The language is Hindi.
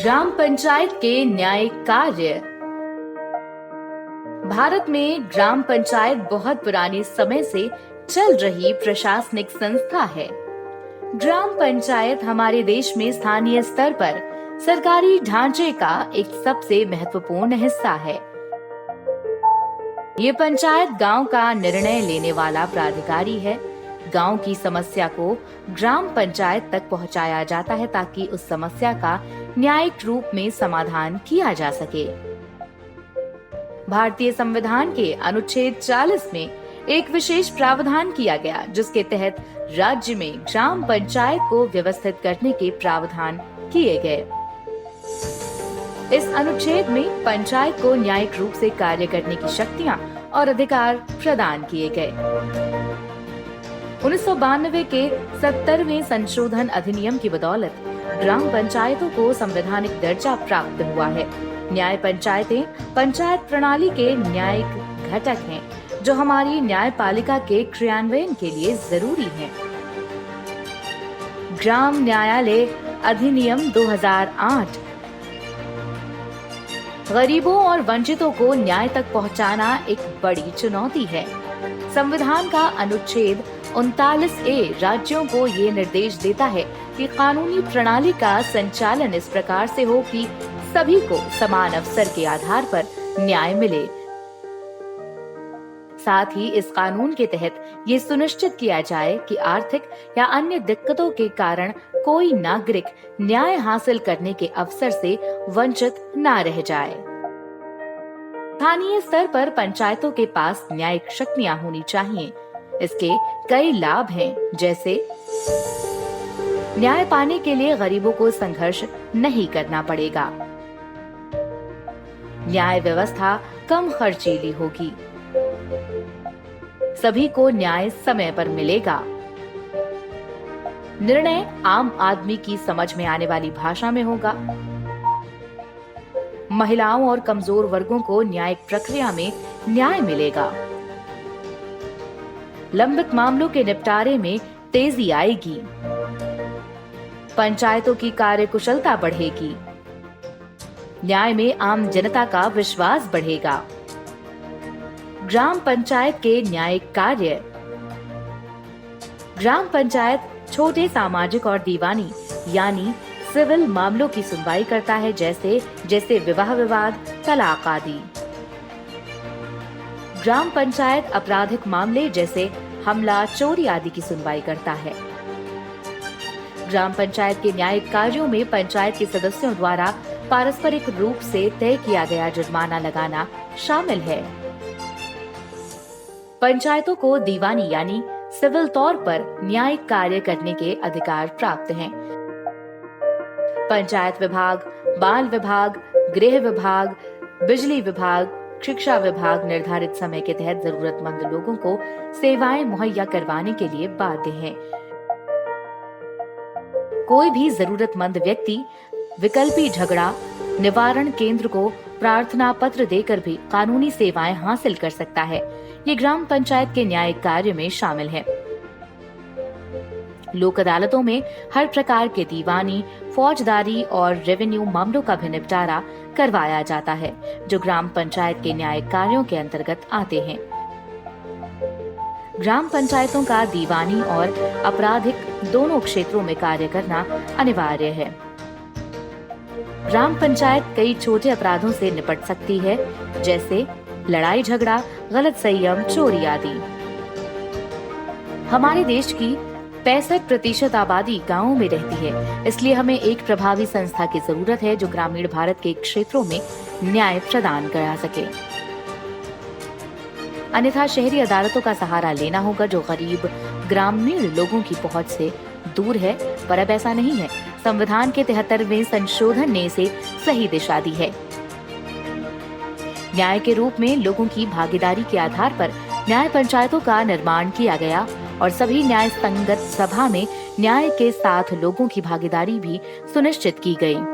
ग्राम पंचायत के न्यायिक कार्य। भारत में ग्राम पंचायत बहुत पुराने समय से चल रही प्रशासनिक संस्था है। ग्राम पंचायत हमारे देश में स्थानीय स्तर पर सरकारी ढांचे का एक सबसे महत्वपूर्ण हिस्सा है। ये पंचायत गांव का निर्णय लेने वाला प्राधिकारी है। गांव की समस्या को ग्राम पंचायत तक पहुंचाया जाता है ताकि उस समस्या का न्यायिक रूप में समाधान किया जा सके। भारतीय संविधान के अनुच्छेद 40 में एक विशेष प्रावधान किया गया, जिसके तहत राज्य में ग्राम पंचायत को व्यवस्थित करने के प्रावधान किए गए। इस अनुच्छेद में पंचायत को न्यायिक रूप से कार्य करने की शक्तियां और अधिकार प्रदान किए गए। 1992 के 70वें संशोधन अधिनियम की बदौलत ग्राम पंचायतों को संवैधानिक दर्जा प्राप्त हुआ है। न्याय पंचायतें पंचायत प्रणाली के न्यायिक घटक हैं, जो हमारी न्यायपालिका के क्रियान्वयन के लिए जरूरी हैं। ग्राम न्यायालय अधिनियम 2008 गरीबों और वंचितों को न्याय तक पहुंचाना एक बड़ी चुनौती है। संविधान का अनुच्छेद 39A राज्यों को ये निर्देश देता है कि कानूनी प्रणाली का संचालन इस प्रकार से हो कि सभी को समान अवसर के आधार पर न्याय मिले। साथ ही इस कानून के तहत ये सुनिश्चित किया जाए कि आर्थिक या अन्य दिक्कतों के कारण कोई नागरिक न्याय हासिल करने के अवसर से वंचित न रह जाए। स्थानीय स्तर पर पंचायतों के पास न्यायिक शक्तियां होनी चाहिए। इसके कई लाभ हैं, जैसे न्याय पाने के लिए गरीबों को संघर्ष नहीं करना पड़ेगा, न्याय व्यवस्था कम खर्चीली होगी, सभी को न्याय समय पर मिलेगा, निर्णय आम आदमी की समझ में आने वाली भाषा में होगा, महिलाओं और कमजोर वर्गों को न्यायिक प्रक्रिया में न्याय मिलेगा, लंबित मामलों के निपटारे में तेजी आएगी, पंचायतों की कार्यकुशलता बढ़ेगी, न्याय में आम जनता का विश्वास बढ़ेगा। ग्राम पंचायत के न्यायिक कार्य। ग्राम पंचायत छोटे सामाजिक और दीवानी यानी सिविल मामलों की सुनवाई करता है, जैसे विवाह विवाद, तलाक आदि। ग्राम पंचायत आपराधिक मामले जैसे हमला, चोरी आदि की सुनवाई करता है। ग्राम पंचायत के न्यायिक कार्यों में पंचायत के सदस्यों द्वारा पारस्परिक रूप से तय किया गया जुर्माना लगाना शामिल है। पंचायतों को दीवानी यानी सिविल तौर पर न्यायिक कार्य करने के अधिकार प्राप्त हैं। पंचायत विभाग, बाल विभाग, गृह विभाग, बिजली विभाग, शिक्षा विभाग निर्धारित समय के तहत जरूरतमंद लोगों को सेवाएं मुहैया करवाने के लिए बाध्य हैं। कोई भी जरूरतमंद व्यक्ति विकल्पी झगड़ा निवारण केंद्र को प्रार्थना पत्र देकर भी कानूनी सेवाएं हासिल कर सकता है। ये ग्राम पंचायत के न्यायिक कार्य में शामिल है। लोक अदालतों में हर प्रकार के दीवानी, फौजदारी और रेवेन्यू मामलों का भी निपटारा करवाया जाता है, जो ग्राम पंचायत के न्यायिक कार्यों के अंतर्गत आते हैं। ग्राम पंचायतों का दीवानी और आपराधिक दोनों क्षेत्रों में कार्य करना अनिवार्य है। ग्राम पंचायत कई छोटे अपराधों से निपट सकती है, जैसे लड़ाई झगड़ा, गलत संयम, चोरी आदि। हमारे देश की 65% आबादी गांवों में रहती है, इसलिए हमें एक प्रभावी संस्था की जरूरत है जो ग्रामीण भारत के क्षेत्रों में न्याय प्रदान करा सके। अन्यथा शहरी अदालतों का सहारा लेना होगा, जो गरीब ग्रामीण लोगों की पहुंच से दूर है। पर अब ऐसा नहीं है। संविधान के 73वें संशोधन ने इसे सही दिशा दी है। न्याय के रूप में लोगों की भागीदारी के आधार पर न्याय पंचायतों का निर्माण किया गया और सभी न्याय संगत सभा में न्याय के साथ लोगों की भागीदारी भी सुनिश्चित की गई।